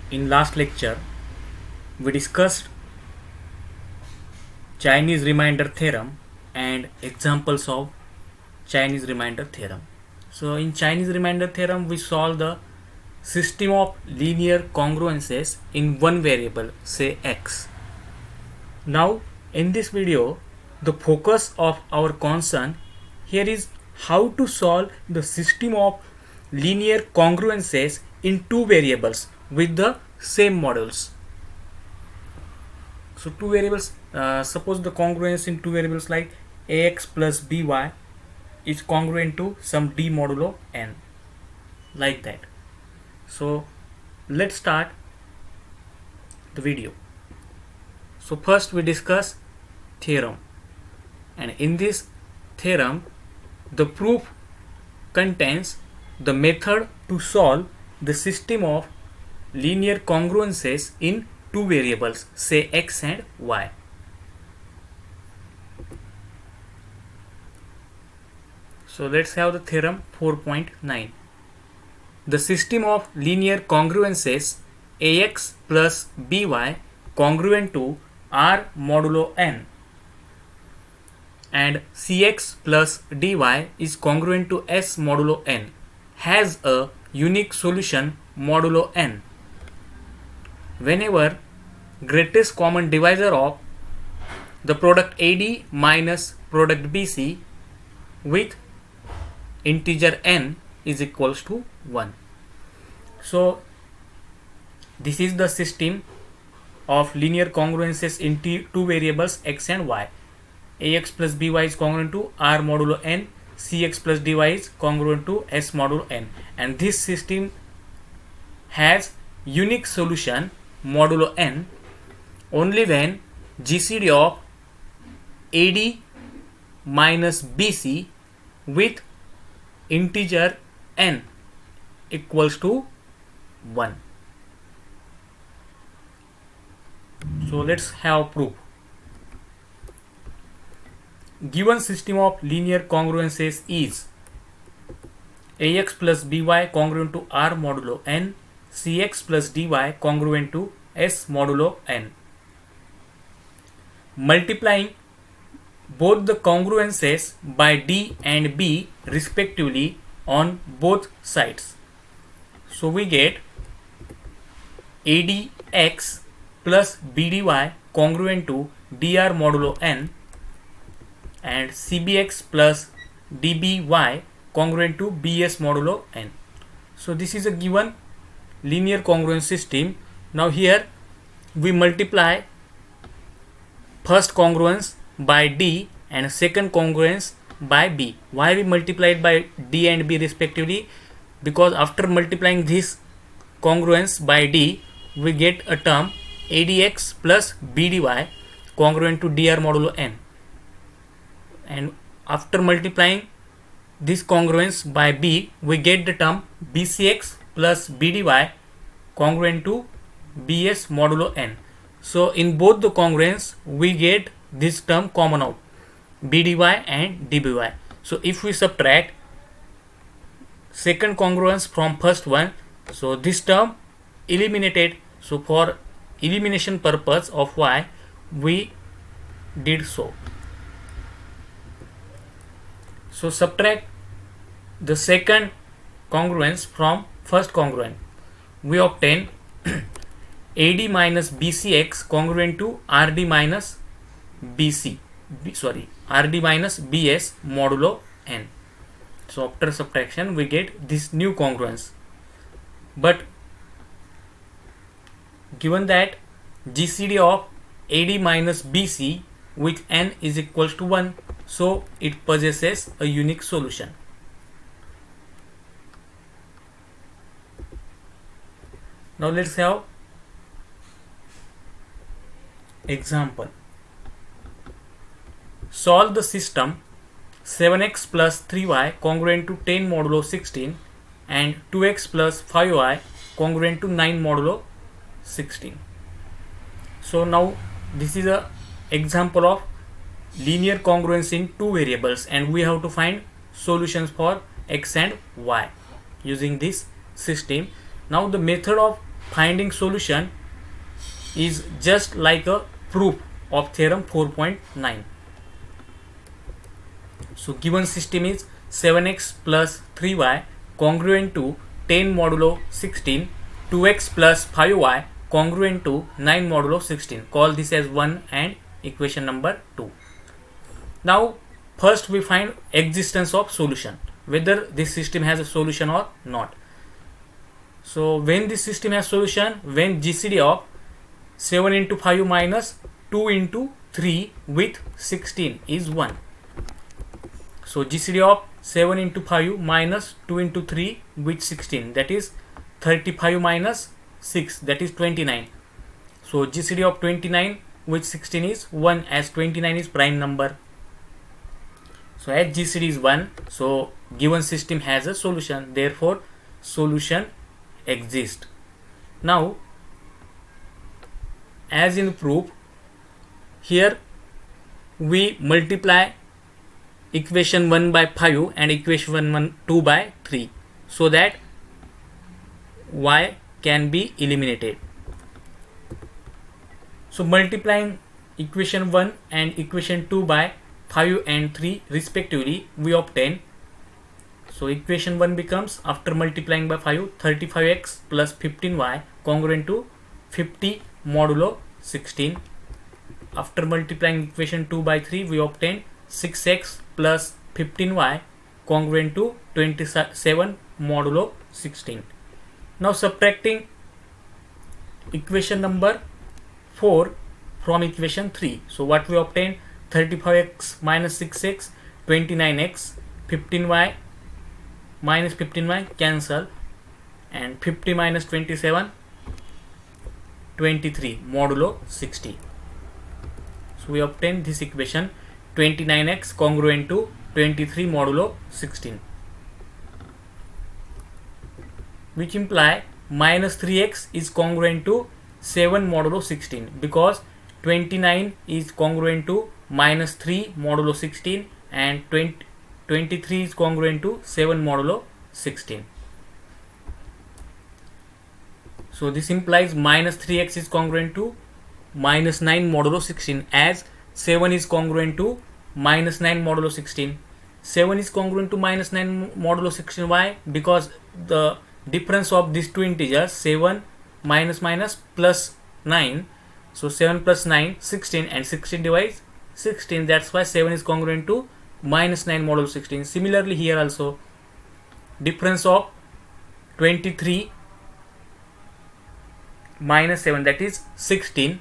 In last lecture, we discussed Chinese remainder theorem and examples of Chinese remainder theorem. So in Chinese remainder theorem, we solve the system of linear congruences in one variable, say x. Now in this video, the focus of our concern here is how to solve the system of linear congruences in two variables with the same models. So two variables, suppose the congruence in two variables like ax plus by is congruent to some d modulo n, like that. So let's start the video. So first we discuss theorem, and in this theorem the proof contains the method to solve the system of linear congruences in two variables, say x and y. So let's have the theorem 4.9. The system of linear congruences ax plus by congruent to r modulo n and cx plus dy is congruent to s modulo n has a unique solution modulo n whenever greatest common divisor of the product AD minus product BC with integer n is equals to 1. So this is the system of linear congruences in two variables x and y. Ax plus by is congruent to r modulo n, cx plus dy is congruent to s modulo n, and this system has unique solution modulo n only when GCD of AD minus BC with integer n equals to 1. So let's have proof. Given system of linear congruences is ax plus by congruent to r modulo n, cx plus dy congruent to s modulo n. Multiplying both the congruences by d and b respectively on both sides. So we get adx plus bdy congruent to dr modulo n and cbx plus dby congruent to bs modulo n. So this is a given linear congruence system. Now here we multiply first congruence by d and second congruence by b. Why we multiply it by d and b respectively? Because after multiplying this congruence by d, we get a term adx plus bdy congruent to dr modulo n, and after multiplying this congruence by b, we get the term bcx plus bdy congruent to bs modulo n. So in both the congruence we get this term common out, bdy and dby. So if we subtract second congruence from first one, so this term eliminated. So for elimination purpose of y we did so. So subtract the second congruence from first congruent, we obtain AD minus BCX congruent to RD minus RD minus BS modulo n. So after subtraction we get this new congruence. But given that GCD of AD minus BC with n is equals to 1, so it possesses a unique solution. Now let's have example. Solve the system 7x plus 3y congruent to 10 modulo 16 and 2x plus 5y congruent to 9 modulo 16. So now this is a example of linear congruence in two variables, and we have to find solutions for x and y using this system. Now the method of finding solution is just like a proof of theorem 4.9. So given system is 7x plus 3y congruent to 10 modulo 16, 2x plus 5y congruent to 9 modulo 16. Call this as 1 and equation number 2. Now first we find existence of solution, whether this system has a solution or not. So when this system has solution, when GCD of 7 into 5 minus 2 into 3 with 16 is 1. So GCD of 7 into 5 minus 2 into 3 with 16, that is 35 minus 6, that is 29. So GCD of 29 with 16 is 1, as 29 is prime number. So as GCD is 1, so given system has a solution, therefore solution exists. Now as in proof, here we multiply equation 1 by 5 and equation 2 by 3 so that y can be eliminated. So multiplying equation 1 and equation 2 by 5 and 3 respectively, we obtain, so equation 1 becomes, after multiplying by 5, 35x plus 15y congruent to 50 modulo 16. After multiplying equation 2 by 3, we obtain 6x plus 15y congruent to 27 modulo 16. Now subtracting equation number 4 from equation 3. So what we obtain, 35x minus 6x, 29x, 15y minus 15y cancel, and 50 minus 27, 23 modulo 60. So we obtain this equation, 29x congruent to 23 modulo 16, which imply minus 3x is congruent to 7 modulo 16, because 29 is congruent to minus 3 modulo 16 and 23 is congruent to 7 modulo 16. So this implies minus 3x is congruent to minus 9 modulo 16, as 7 is congruent to minus 9 modulo 16. 7 is congruent to minus 9 modulo 16. Why? Because the difference of these two integers, 7 minus minus plus 9, so 7 plus 9, 16, and 16 divides 16, that's why 7 is congruent to minus 9 modulo 16. Similarly here also, difference of 23 minus 7, that is 16,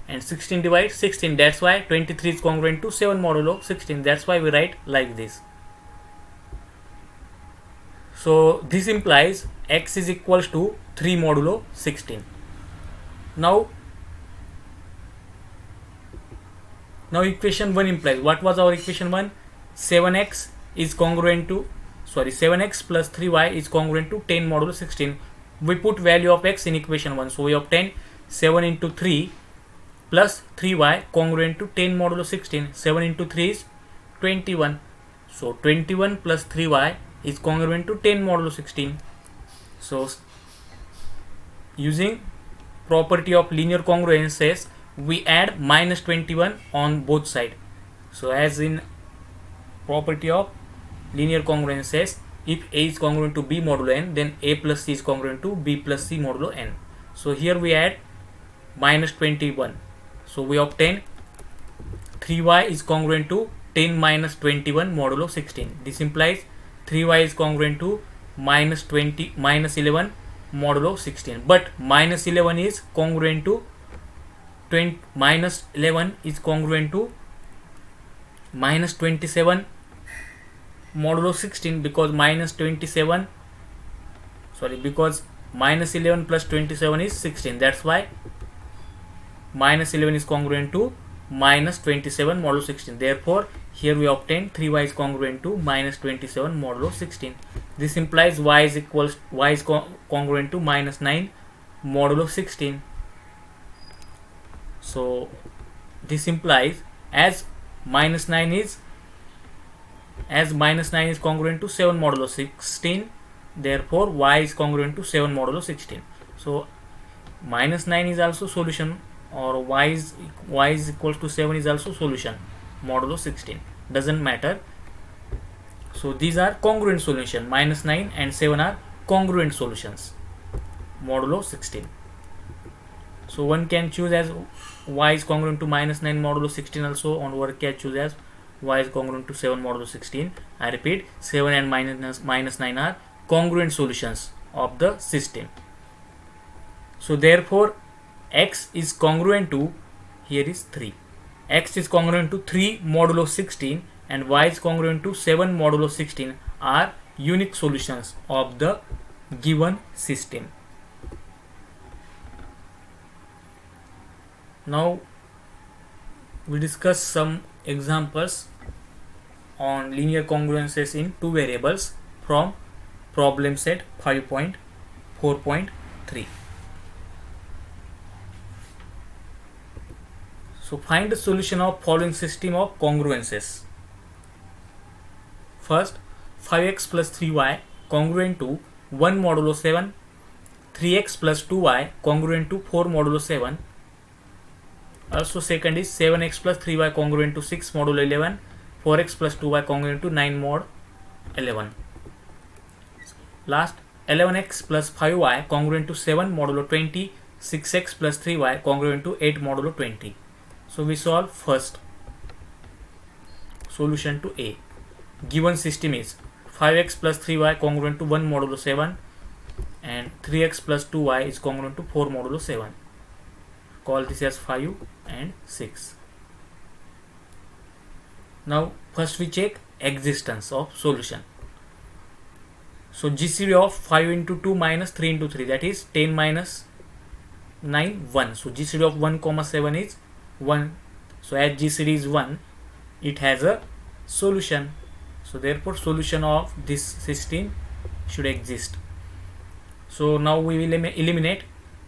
and 16 divides 16, that's why 23 is congruent to 7 modulo 16, that's why we write like this. So this implies x is equals to 3 modulo 16. Now equation 1 implies, what was our equation 1? 7x is congruent to, 7x plus 3y is congruent to 10 modulo 16. We put value of x in equation 1, so we obtain 7 into 3 plus 3y congruent to 10 modulo 16. 7 into 3 is 21. So 21 plus 3y is congruent to 10 modulo 16. So using property of linear congruences, we add minus 21 on both sides. So as in property of linear congruences, if a is congruent to b modulo n, then a plus c is congruent to b plus c modulo n. So here we add minus 21. So we obtain 3y is congruent to 10 minus 21 modulo 16. This implies 3y is congruent to minus 11 modulo 16. But minus 11 is congruent to minus 11 is congruent to minus 27 modulo 16, because because minus 11 plus 27 is 16, that's why minus 11 is congruent to minus 27 modulo 16. Therefore here we obtain 3y is congruent to minus 27 modulo 16. This implies y is congruent to minus 9 modulo 16. So this implies as minus 9 is congruent to 7 modulo 16, therefore y is congruent to 7 modulo 16. So minus 9 is also solution, or y is equals to 7 is also solution modulo 16, doesn't matter. So these are congruent solution, minus 9 and 7 are congruent solutions modulo 16. So one can choose as y is congruent to minus 9 modulo 16 also, on one can choose as y is congruent to 7 modulo 16. I repeat, 7 and minus 9 are congruent solutions of the system. So therefore x is congruent to, here is 3, x is congruent to 3 modulo 16 and y is congruent to 7 modulo 16 are unique solutions of the given system. Now we discuss some examples on linear congruences in two variables from problem set 5.4.3. So find the solution of following system of congruences. First, 5x plus 3y congruent to 1 modulo 7, 3x plus 2y congruent to 4 modulo 7. Also second is 7x plus 3y congruent to 6 modulo 11, 4x plus 2y congruent to 9 mod 11. Last, 11x plus 5y congruent to 7 modulo 20, 6x plus 3y congruent to 8 modulo 20. So we solve first solution to A. Given system is 5x plus 3y congruent to 1 modulo 7 and 3x plus 2y is congruent to 4 modulo 7. Call this as 5 and 6. Now first we check existence of solution. So GCD of 5 into 2 minus 3 into 3, that is 10 minus 9, 1. So GCD of 1 comma 7 is 1. So as GCD is 1, it has a solution. So therefore solution of this system should exist. So now we will eliminate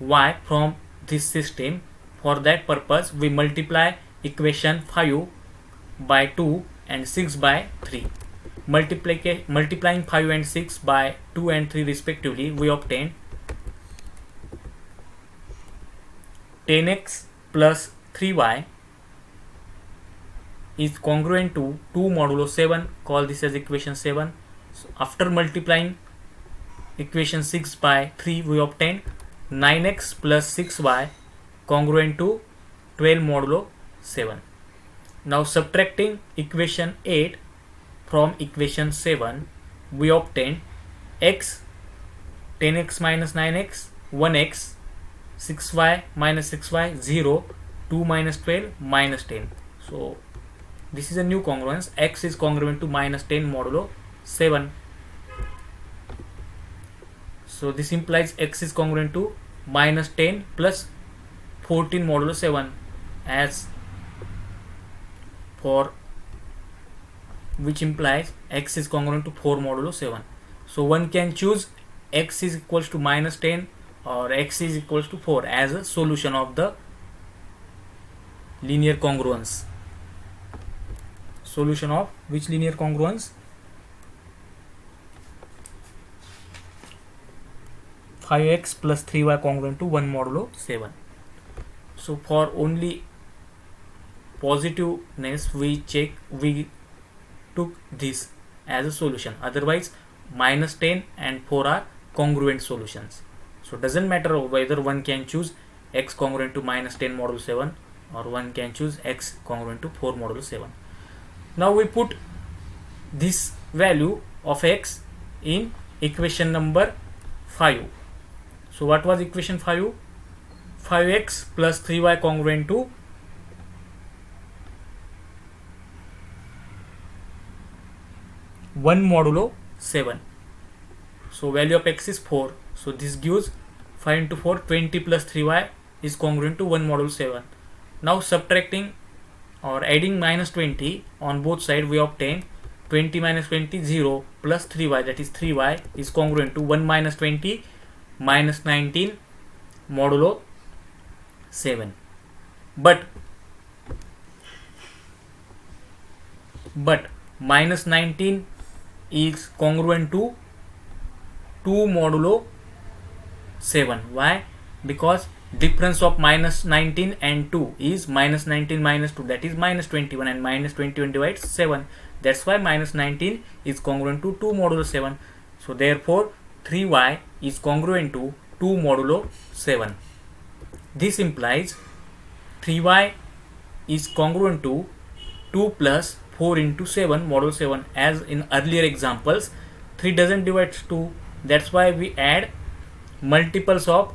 y from this system. For that purpose we multiply equation 5 by 2 and 6 by 3. Multiplying 5 and 6 by 2 and 3 respectively, we obtain 10x plus 3y is congruent to 2 modulo 7. Call this as equation 7. So after multiplying equation 6 by 3, we obtain 9x plus 6y congruent to 12 modulo 7. Now subtracting equation 8 from equation 7, we obtain x, 10x minus 9x, 1x, 6y minus 6y, 0, 2 minus 12, minus 10. So this is a new congruence. X is congruent to minus 10 modulo 7. So this implies x is congruent to minus 10 plus 14 modulo 7, as for which implies x is congruent to 4 modulo 7. So one can choose x is equals to minus 10 or x is equals to 4 as a solution of the linear congruence. Solution of which linear congruence? 5x plus 3y congruent to 1 modulo 7. So for only positiveness we took this as a solution, otherwise minus 10 and 4 are congruent solutions. So doesn't matter whether one can choose x congruent to minus 10 modulo 7 or one can choose x congruent to 4 modulo 7. Now we put this value of x in equation number 5. So what was equation 5? 5x plus 3y congruent to 1 modulo 7. So value of x is 4. So this gives 5 into 4, 20 plus 3y is congruent to 1 modulo 7. Now subtracting or adding minus 20 on both sides, we obtain 20 minus 20, 0 plus 3y, that is 3y is congruent to 1 minus 20 minus 19 modulo 7. But minus 19 is congruent to 2 modulo 7. Why? because difference of minus 19 and 2 is minus 19 minus 2, that is minus 21, and minus 21 divides 7. That's why minus 19 is congruent to 2 modulo 7. So therefore 3y is congruent to 2 modulo 7. This implies 3y is congruent to 2 plus 4 into 7 modulo 7. As in earlier examples, 3 doesn't divide 2. That's why we add multiples of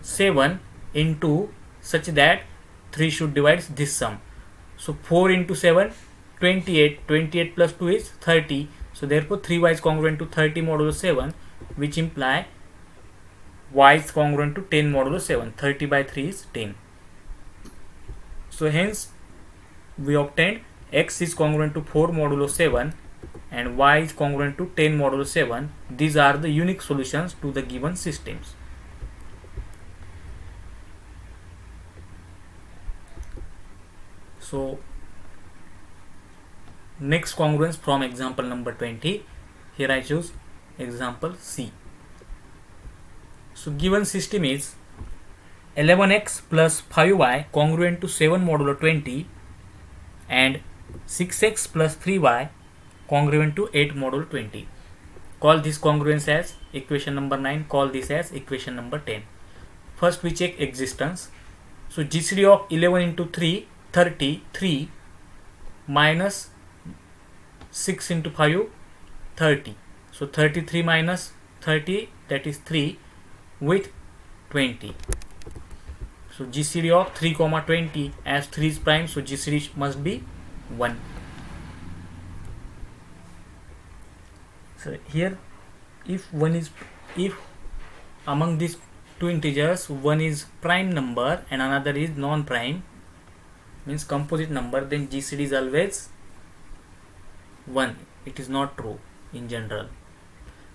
7 into such that 3 should divide this sum. So 4 into 7, 28. 28 plus 2 is 30. So therefore 3y is congruent to 30 modulo 7, which imply y is congruent to 10 modulo 7. 30 by 3 is 10. So hence we obtained x is congruent to 4 modulo 7 and y is congruent to 10 modulo 7. These are the unique solutions to the given systems. So next congruence from example number 20. Here I choose example C. So given system is 11x plus 5y congruent to 7 modulo 20 and 6x plus 3y congruent to 8 modulo 20. Call this congruence as equation number 9. Call this as equation number 10. First we check existence. So GCD of 11 into 3, 33 minus 6 into 5, 30. So 33 minus 30, that is 3 with 20. So GCD of 3 comma 20, as 3 is prime, so GCD must be 1. So here if among these two integers one is prime number and another is non-prime, means composite number, then GCD is always 1. It is not true in general.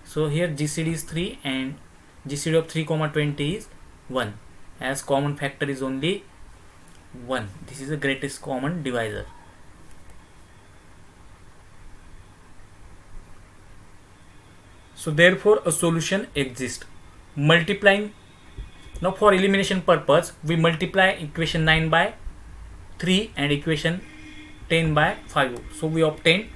So here GCD is 3 and GCD of 3 comma 20 is 1, as common factor is only 1. This is the greatest common divisor. So therefore a solution exists. Multiplying, now for elimination purpose we multiply equation 9 by 3 and equation 10 by 5. So we obtain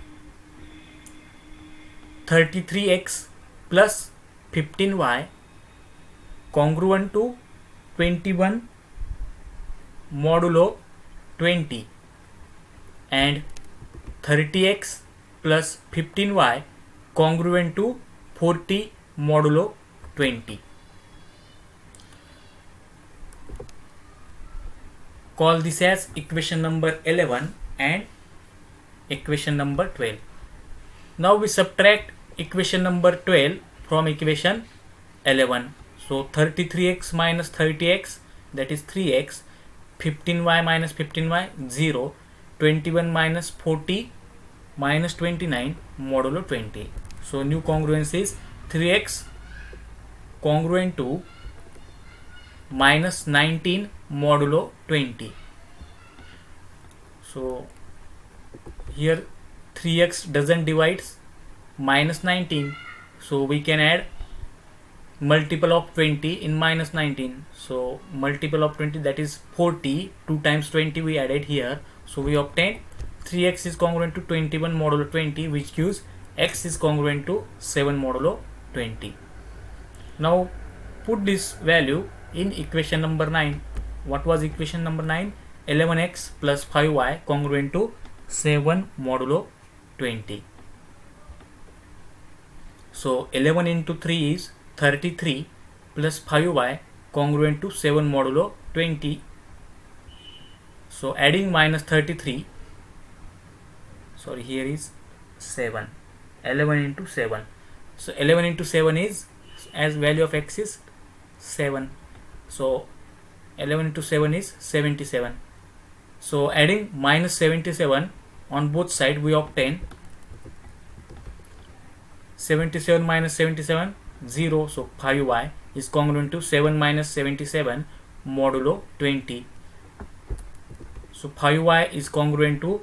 33x plus 15y congruent to 21 modulo 20 and 30x plus 15y congruent to 40 modulo 20. Call this as equation number 11 and equation number 12. Now we subtract equation number 12 from equation 11. So 33x minus 30x, that is 3x, 15y minus 15y 0, 21 minus 40 minus 29 modulo 20. So new congruence is 3x congruent to minus 19 modulo 20. So here 3x doesn't divide minus 19, so we can add multiple of 20 in minus 19. So multiple of 20, that is 40, 2 times 20 we added here. So we obtain 3x is congruent to 21 modulo 20, which gives x is congruent to 7 modulo 20. Now put this value in equation number 9. What was equation number 9? 11x plus 5y congruent to 7 modulo 20. So 11 into 3 is 33 plus 5y congruent to 7 modulo 20. So adding minus 33, sorry, here is 7. 11 into 7. So 11 into 7 is, as value of x is 7. So 11 into 7 is 77. So adding minus 77 on both sides, we obtain 77 minus 77, 0. So 5y is congruent to 7 minus 77 modulo 20. So 5y is congruent to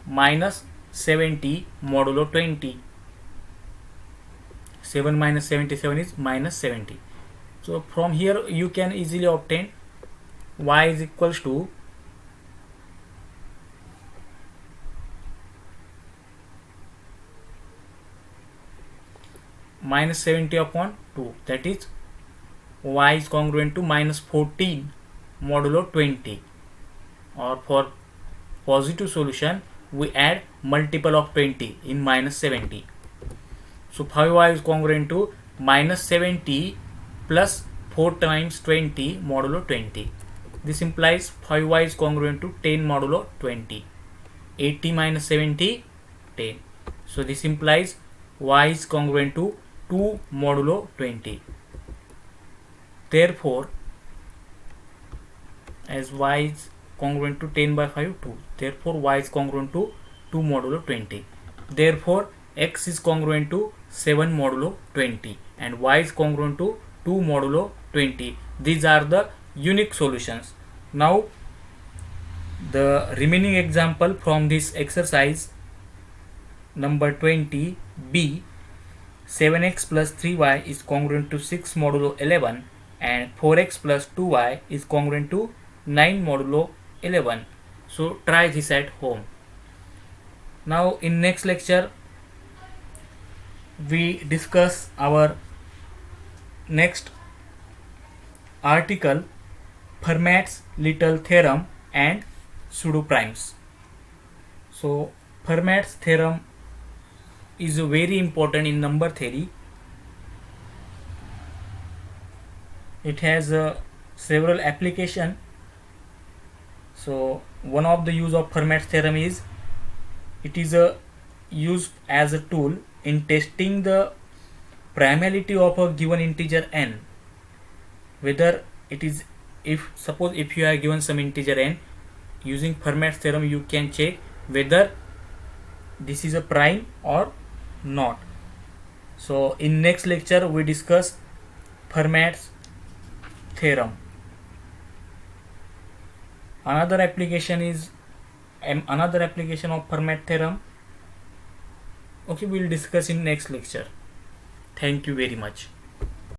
minus 70 modulo 20. 7 minus 77 is minus 70. So from here you can easily obtain y is equals to minus 70 upon 2, that is y is congruent to minus 14 modulo 20, or for positive solution we add multiple of 20 in minus 70. So 5y is congruent to minus 70 plus 4 times 20 modulo 20. This implies 5y is congruent to 10 modulo 20. 80 minus 70, 10. So this implies y is congruent to 2 modulo 20. Therefore, as y is congruent to 10 by 5, 2. Therefore, y is congruent to 2 modulo 20. Therefore, x is congruent to 7 modulo 20 and y is congruent to 2 modulo 20. These are the unique solutions. Now, the remaining example from this exercise number 20b, 7x plus 3y is congruent to 6 modulo 11 and 4x plus 2y is congruent to 9 modulo 11. So try this at home. Now in next lecture we discuss our next article, Fermat's little theorem and pseudo primes. So Fermat's theorem is very important in number theory. It has several application. So one of the use of Fermat's theorem is it is used as a tool in testing the primality of a given integer n, whether it is, if suppose if you are given some integer n, using Fermat's theorem you can check whether this is a prime or not. So in next lecture we discuss Fermat's theorem. Another application of Fermat theorem, okay, we will discuss in next lecture. Thank you very much.